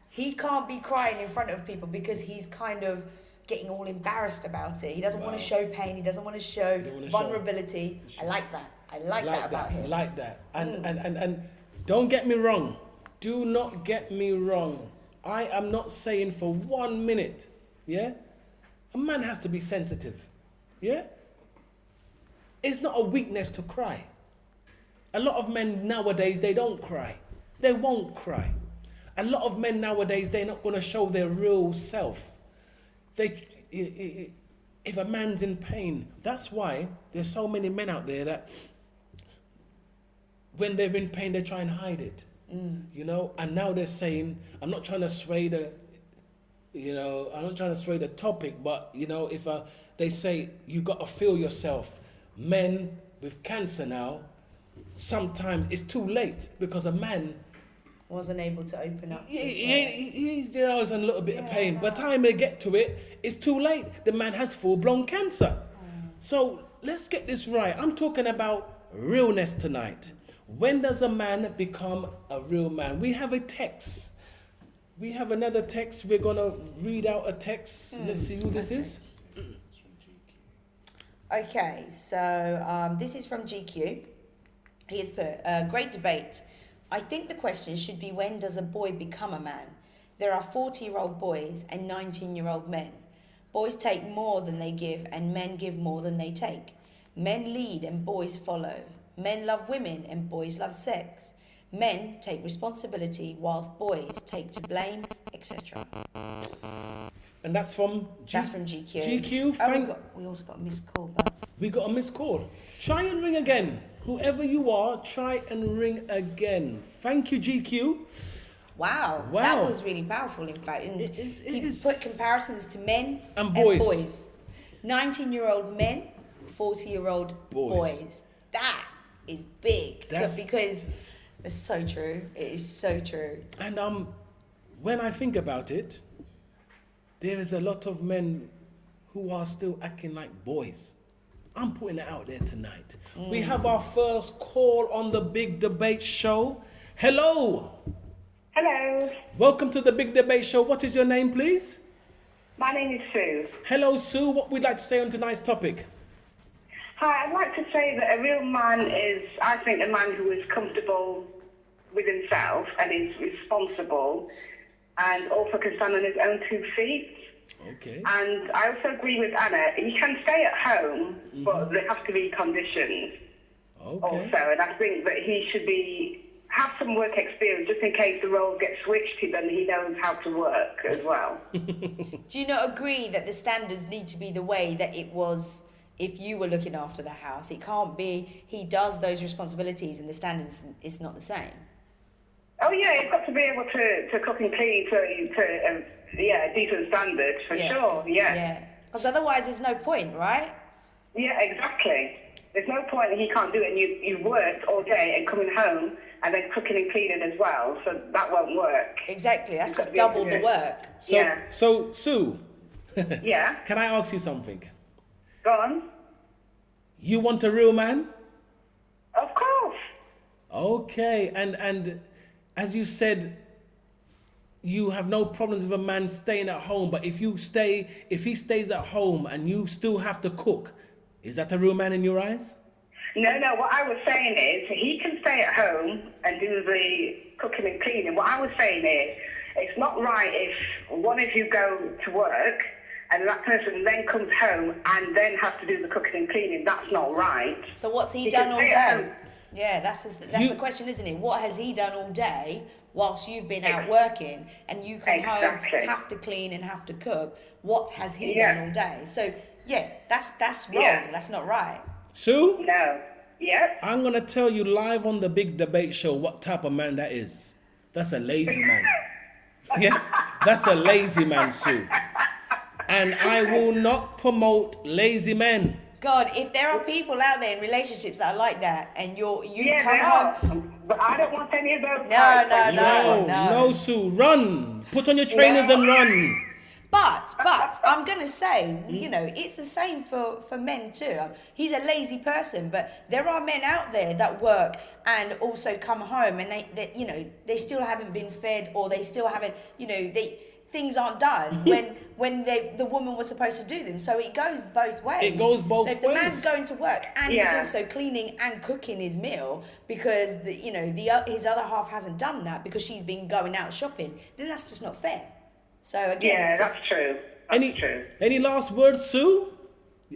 he can't be crying in front of people because he's kind of getting all embarrassed about it. He doesn't want to show pain. He doesn't want to show vulnerability. I like that. I like that about him. Like that. And don't get me wrong. Do not get me wrong. I am not saying for 1 minute, a man has to be sensitive. It's not a weakness to cry. A lot of men nowadays, they don't cry. They won't cry. A lot of men nowadays, they're not going to show their real self. If a man's in pain, that's why there's so many men out there that when they're in pain, they try and hide it. And now they're saying, I'm not trying to sway the topic, but if they say you got to feel yourself. Men with cancer now, sometimes it's too late because a man wasn't able to open up. He's always in a little bit of pain. By the time they get to it, it's too late. The man has full-blown cancer. So let's get this right. I'm talking about realness tonight. When does a man become a real man? We have a text. We have another text. We're going to read out a text. Let's see who this is. Okay, so this is from GQ. He has put, great debate. I think the question should be, when does a boy become a man? There are 40-year-old boys and 19-year-old men. Boys take more than they give, and men give more than they take. Men lead and boys follow. Men love women and boys love sex. Men take responsibility whilst boys take to blame, etc. And that's from GQ. GQ. We also got a missed call. But we got a missed call. Try and ring again. Whoever you are, try and ring again. Thank you, GQ. Wow. That was really powerful, in fact. And he put comparisons to men and boys. 19-year-old men 40-year-old Boys. boys. That is big. Because it's so true. It is so true. And when I think about it, there is a lot of men who are still acting like boys. I'm putting it out there tonight. We have our first call on the Big Debate Show. Hello. Hello, Welcome to the Big Debate Show. What is your name, please? my name is Sue. Hello, Sue. What would you like to say on tonight's topic? Hi, I'd like to say that a real man is, I think, a man who is comfortable with himself and is responsible and also can stand on his own 2 feet. Okay. And I also agree with Anna. He can stay at home, but there have to be conditions also. And I think that he should have some work experience just in case the roles get switched, then he knows how to work as well. Do you not agree that the standards need to be the way that it was if you were looking after the house? It can't be he does those responsibilities and the standards is not the same. Oh yeah, you've got to be able to cook and clean to a decent standard for sure. Yeah. Because otherwise, there's no point, right? Yeah, exactly. There's no point he can't do it. And you've worked all day and coming home and then cooking and cleaning as well, so that won't work. Exactly. That's just double the work. So Sue. Yeah. Can I ask you something? Go on. You want a real man? Of course. Okay, and as you said, you have no problems with a man staying at home, but if he stays at home and you still have to cook, is that a real man in your eyes? No, what I was saying is he can stay at home and do the cooking and cleaning. What I was saying is it's not right if one of you go to work and that person then comes home and then has to do the cooking and cleaning. That's not right. So what's he done all day? Yeah, that's the question, isn't it? What has he done all day whilst you've been out working and you come home, have to clean and have to cook? What has he done all day? So, yeah, that's wrong. Yeah. That's not right. Sue? No. Yeah. I'm going to tell you live on the Big Debate Show what type of man that is. That's a lazy man. Yeah, that's a lazy man, Sue. And I will not promote lazy men. God, if there are people out there in relationships that are like that and you come home... But I don't want any of those. No, Sue, run. Put on your trainers and run. But I'm going to say, it's the same for men too. He's a lazy person, but there are men out there that work and also come home and they still haven't been fed or they still haven't, things aren't done when the woman was supposed to do them. So it goes both ways. It goes both ways. So if the man's going to work and he's also cleaning and cooking his meal because his other half hasn't done that because she's been going out shopping, then that's just not fair. So again, that's true. Any last words, Sue?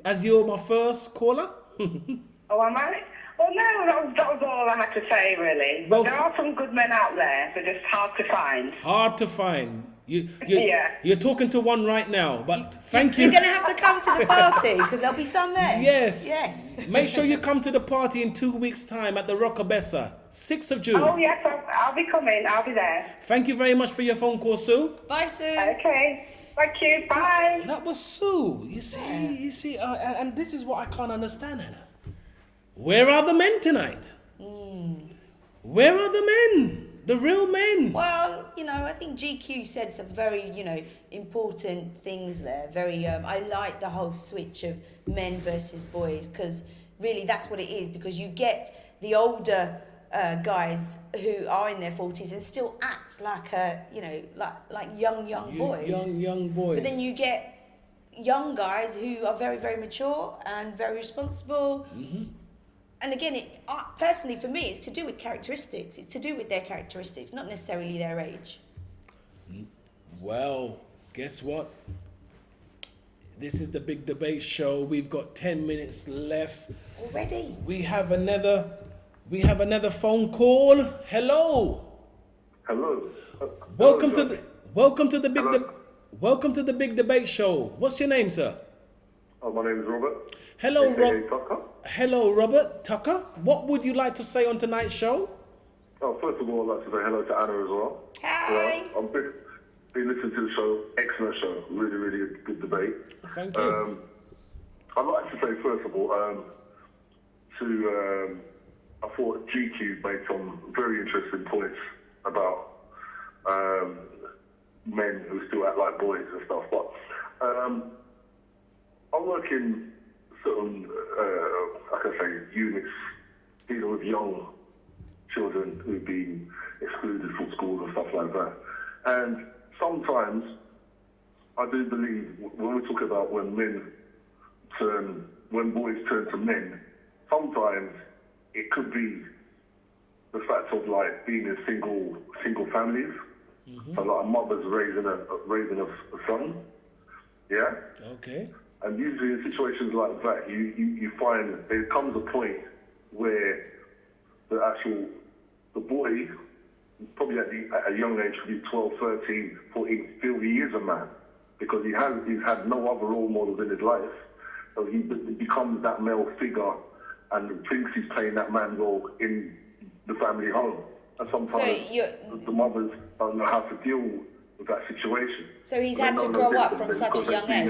As you're my first caller. Oh, am I? Well, no, that was all I had to say, really. But there are some good men out there. They're just hard to find. Hard to find. You're talking to one right now, but thank you. You're going to have to come to the party because there'll be some there. Yes. Make sure you come to the party in 2 weeks' time at the Rockabessa, 6th of June. Oh, yes, I'll be coming. I'll be there. Thank you very much for your phone call, Sue. Bye, Sue. Okay. Thank you. Bye. That was Sue. You see, and this is what I can't understand, Anna. Where are the men tonight? Where are the men? The real men. Well, I think GQ said some very, important things there. Very, I like the whole switch of men versus boys because really that's what it is. Because you get the older guys who are in their 40s and still act like like young boys. Young boys. But then you get young guys who are very, very mature and very responsible. Mm-hmm. And again, personally for me, it's to do with characteristics. It's to do with their characteristics, not necessarily their age. Well, guess what? This is the Big Debate Show. We've got 10 minutes left. Already? We have another phone call. Hello. Hello. Welcome to the Big Debate Show. What's your name, sir? Oh, my name is Robert. Hello, Tucker. Hello, Robert Tucker. What would you like to say on tonight's show? Oh, first of all, I'd like to say hello to Anna as well. Hi. I've been listening to the show. Excellent show. Really, really good debate. Thank you. I'd like to say, first of all, I thought GQ made some very interesting points about men who still act like boys and stuff. But I work in certain, like I say, units dealing with young children who've been excluded from school and stuff like that. And sometimes I do believe when we talk about when boys turn to men, sometimes it could be the fact of like being in single families. So like a mother's raising a son. Yeah? Okay. And usually in situations like that, you find there comes a point where the boy, probably at a young age, could be 12, 13, 14, feel he is a man because he's had no other role models in his life. So he becomes that male figure and thinks he's playing that man role in the family home. And sometimes the mothers don't know how to deal with that situation. So he's had to grow up from such a young age.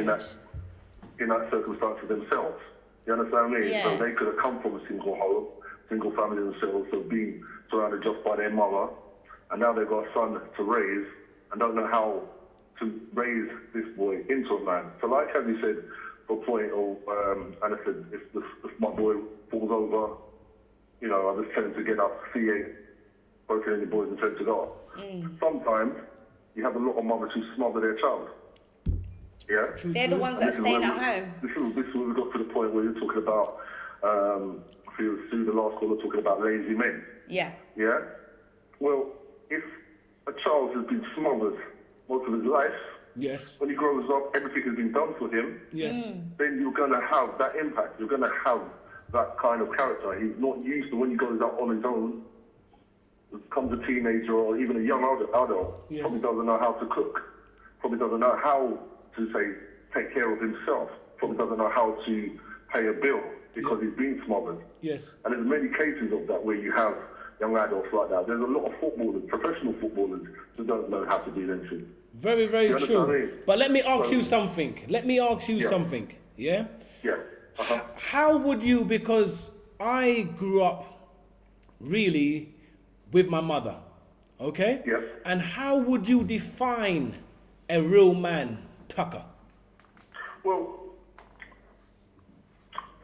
In that circumstances themselves. You understand what I mean? Yeah. So they could have come from a single home, single family themselves, so being surrounded just by their mother, and now they've got a son to raise and don't know how to raise this boy into a man. So like as you said, the point of, and I said, if my boy falls over, you know, I just tell him to get up, see it, broken any boys and tell him to go up. Sometimes you have a lot of mothers who smother their child. Yeah? They're the ones that are staying at home. This is where we got to the point where you're talking about, if you through the last caller talking about lazy men. Yeah. Yeah? Well, if a child has been smothered most of his life, Yes. when he grows up, everything has been done for him, Yes. then you're going to have that impact. You're going to have that kind of character. He's not used to when he goes out on his own, becomes a teenager or even a young adult, Yes. probably doesn't know how to cook, probably doesn't know how to, say, take care of himself, probably doesn't know how to pay a bill because he's been smothered. Yes. And there's many cases of that where you have young adults like that. There's a lot of footballers, professional footballers, who don't know how to do them shit. Very, very You understand what I true. mean? But let me ask So- you something. Yeah. something. Yeah? Yeah. Uh-huh. How would you, because I grew up really with my mother, okay? Yeah. And how would you define a real man, Tucker? Well,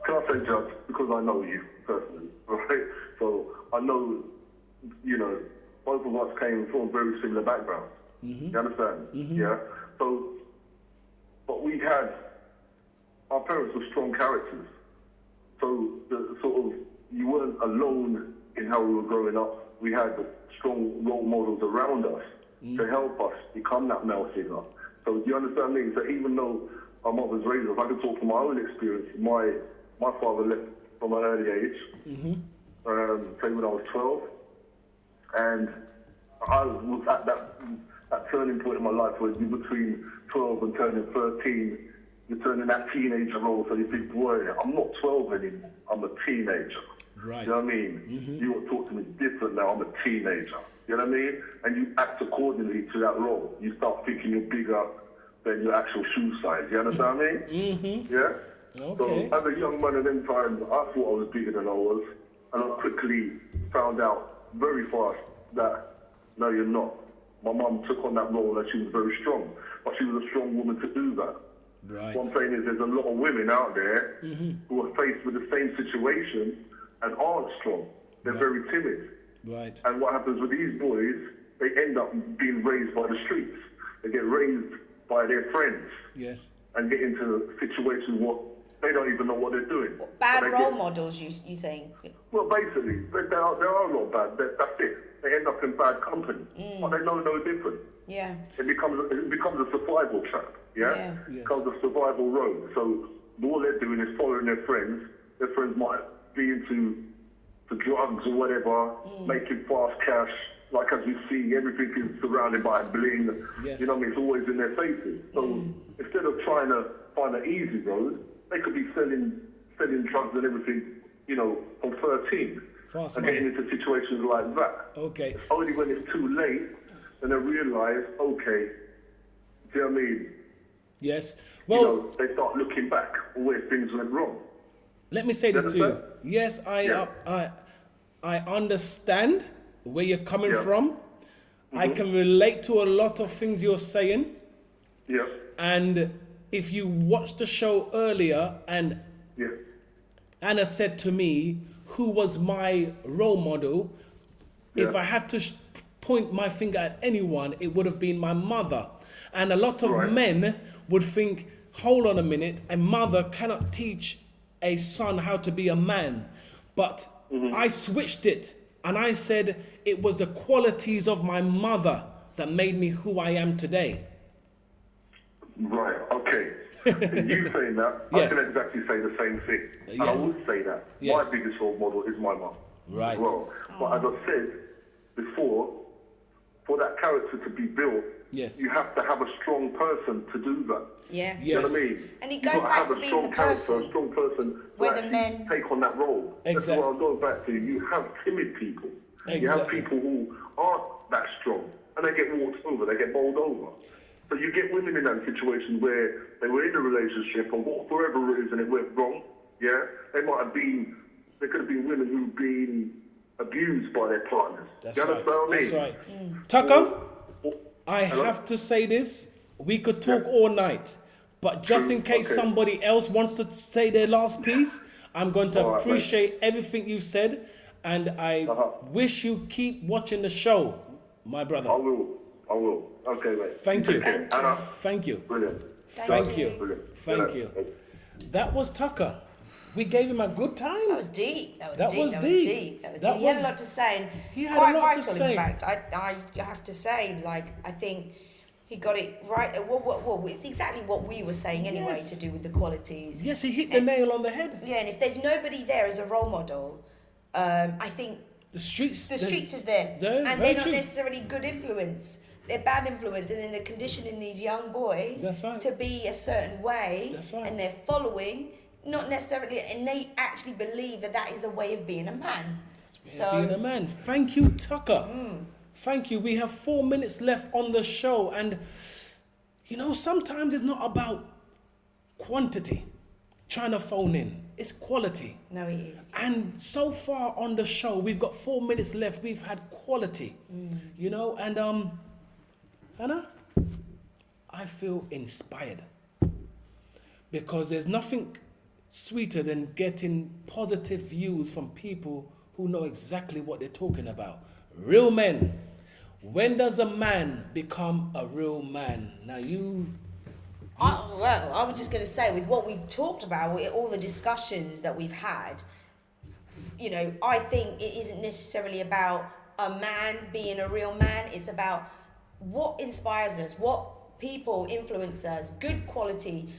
can I say, Judge, because I know you personally, right? So I know, you know, both of us came from very similar backgrounds. You understand? Yeah? So, but we had, our parents were strong characters. So the sort of, you weren't alone in how we were growing up. We had strong role models around us to help us become that male figure. So do you understand me? So even though our mothers raised us, I can talk from my own experience. My father left from an early age, say when I was 12, and I was at that turning point in my life where you're between 12 and turning 13, you're turning that teenager role, so you think, boy, I'm not 12 anymore, I'm a teenager. Right. You know what I mean? You want to talk to me different now, I'm a teenager. You know what I mean? And you act accordingly to that role. You start thinking you're bigger than your actual shoe size. You understand what I mean? Yeah? Okay. So as a young man at them times, I thought I was bigger than I was. And I quickly found out very fast that, no, you're not. My mum took on that role and she was very strong. But she was a strong woman to do that. Right. What I'm saying is there's a lot of women out there who are faced with the same situation and aren't strong. They're very timid. Right. And what happens with these boys, they end up being raised by the streets. They get raised by their friends Yes. and get into situations what they don't even know what they're doing. Bad But they role get- models, you think? Well, basically, there are a lot bad. That's it. They end up in bad company. But they know no different. Yeah. It becomes a survival trap. Yeah? Yeah. Yeah. It becomes a survival road. So all they're doing is following their friends. Their friends might be into drugs or whatever, making fast cash. Like as we see, everything is surrounded by bling. Yes. You know what I mean? It's always in their faces. So instead of trying to find an easy road, they could be selling drugs and everything, you know, from 13 Fast and money. getting into situations like that. Okay. Only when it's too late, then they realise, okay, do you know what I mean? Yes. you Well, know, they start looking back where things went wrong. let me say this to you. understand? Yes, Yeah. I understand where you're coming Yeah. from. I can relate to a lot of things you're saying. Yeah, And if you watched the show earlier, and yeah, Anna said to me, who was my role model? If Yeah. I had to point my finger at anyone, it would have been my mother. And a lot of Right. men would think, hold on a minute, a mother cannot teach a son how to be a man. But I switched it and I said it was the qualities of my mother that made me who I am today. right, okay. You saying that, Yes. I can exactly say the same thing. And I Yes. would say that. Yes. My biggest role model is my mum. Right. As well. But as I said before, for that character to be built, Yes. you have to have a strong person to do that. Yeah. You know what I Yes. mean? And it You've goes got to back have to a being strong the character, person a strong person to where the actually men- take on that role. That's Exactly. what I'm going back to. You have timid people. You have Exactly. people who aren't that strong, and they get walked over, they get bowled over. So you get women in that situation where they were in a relationship, and for whatever reason it went wrong. Yeah, there could have been women who've been abused by their partners. That's you right. understand what I That's mean? right. Tucker, I Hello? have to say this. We could talk Yeah. all night, but just True. in case Okay. somebody else wants to say their last piece, I'm going to All right, mate. appreciate everything you said, and I wish you keep watching the show, my brother. I will. Okay, mate. Thank you. Take care. Anna, Thank you. brilliant. Thank you. Brilliant. Thank you. That was Tucker. We gave him a good time. That was deep. That was That deep. was That was deep. deep. That was That deep. He had a was- lot to say, and He had a quite lot to vital. say. In fact, I have to say, like, I think he got it right. Well, it's exactly what we were saying anyway, Yes. to do with the qualities. Yes, he hit the nail on the head. Yeah, and if there's nobody there as a role model, I think The streets. the streets is there, they're and very they're not true. necessarily good influence. They're bad influence, and then they're conditioning these young boys That's right. to be a certain way, That's right. and they're following, not necessarily, and they actually believe that that is the way of being a man. Being a man. Thank you, Tucker. Thank you. We have 4 minutes left on the show, and you know, sometimes it's not about quantity, trying to phone in. It's quality. No, it is. And so far on the show, we've got 4 minutes left. We've had quality, you know, and Hannah, I feel inspired because there's nothing sweeter than getting positive views from people who know exactly what they're talking about. Real men. When does a man become a real man? Now I was just going to say, with what we've talked about, with all the discussions that we've had, you know, I think it isn't necessarily about a man being a real man. It's about what inspires us, what people influence us. Good quality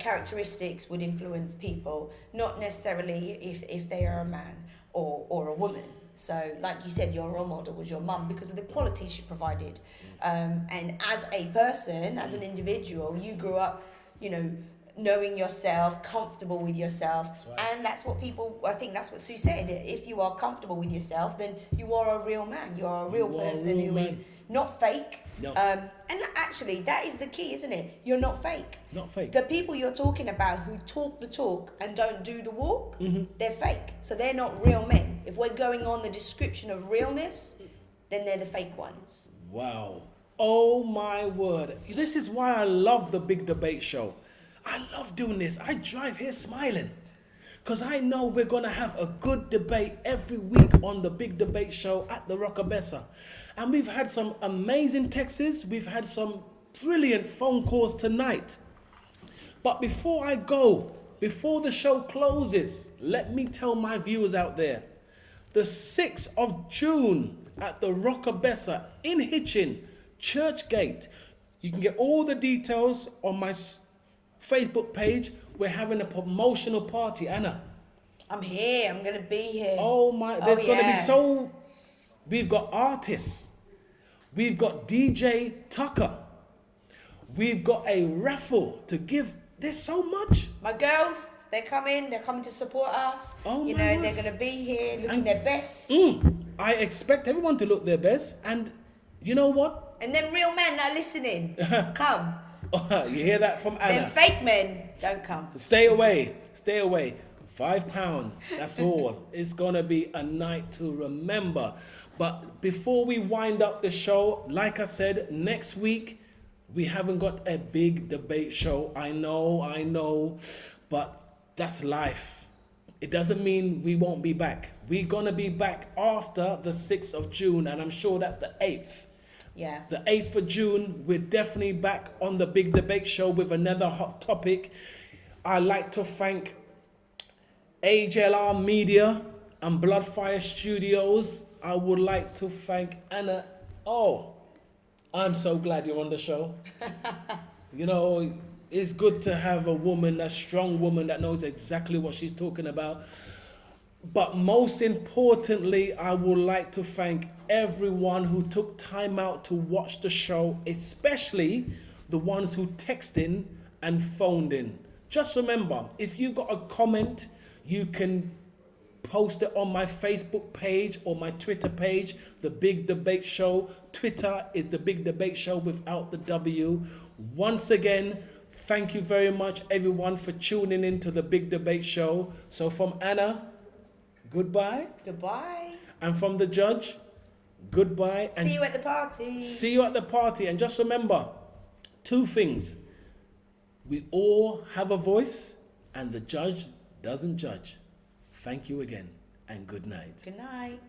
characteristics would influence people, not necessarily if they are a man or a woman. So, like you said, your role model was your mum because of the qualities she provided. And as a person, as an individual, you grew up, you know, knowing yourself, comfortable with yourself. That's right. And that's what I think that's what Sue said. If you are comfortable with yourself, then you are a real man. You are a real You are a person real who is man. not fake. No. And actually, that is the key, isn't it? You're not fake. Not fake. The people you're talking about who talk the talk and don't do the walk, they're fake. So they're not real men. If we're going on the description of realness, then they're the fake ones. Wow. Oh my word. This is why I love the Big Debate Show. I love doing this. I drive here smiling because I know we're going to have a good debate every week on the Big Debate Show at the Rockabessa. And we've had some amazing texts. We've had some brilliant phone calls tonight. But before I go, before the show closes, let me tell my viewers out there, the 6th of June at the Rockabessa in Hitchin, Churchgate. You can get all the details on my Facebook page. We're having a promotional party, Anna. I'm here. I'm going to be here. Oh my, there's going to be yeah. we've got artists. We've got DJ Tucker. We've got a raffle to give. There's so much. My girls, they're coming to support us. Oh, you my know, word. they're going to be here looking And- their best. I expect everyone to look their best. And you know what? And then real men that are listening, come. You hear that from Anna? Them fake men don't come. Stay away. Stay away. £5. That's all. It's going to be a night to remember. But before we wind up the show, like I said, next week, we haven't got a big debate show. I know. But that's life. It doesn't mean we won't be back. We're going to be back after the 6th of June, and I'm sure that's the 8th. Yeah. The 8th of June, we're definitely back on the big debate show with another hot topic. I'd like to thank HLR Media and Bloodfire Studios. I would like to thank Anna. Oh, I'm so glad you're on the show. You know, it's good to have a woman, a strong woman that knows exactly what she's talking about. But most importantly, I would like to thank everyone who took time out to watch the show, especially the ones who texted in and phoned in. Just remember, if you got a comment, you can post it on my Facebook page or my Twitter page, The Big Debate Show. Twitter is The Big Debate Show without the W. Once again, thank you very much, everyone, for tuning in to The Big Debate Show. So from Anna, goodbye. Goodbye. And from the judge, goodbye. And see you at the party. See you at the party. And just remember, 2 things. We all have a voice, and the judge doesn't judge. Thank you again, and good night. Good night.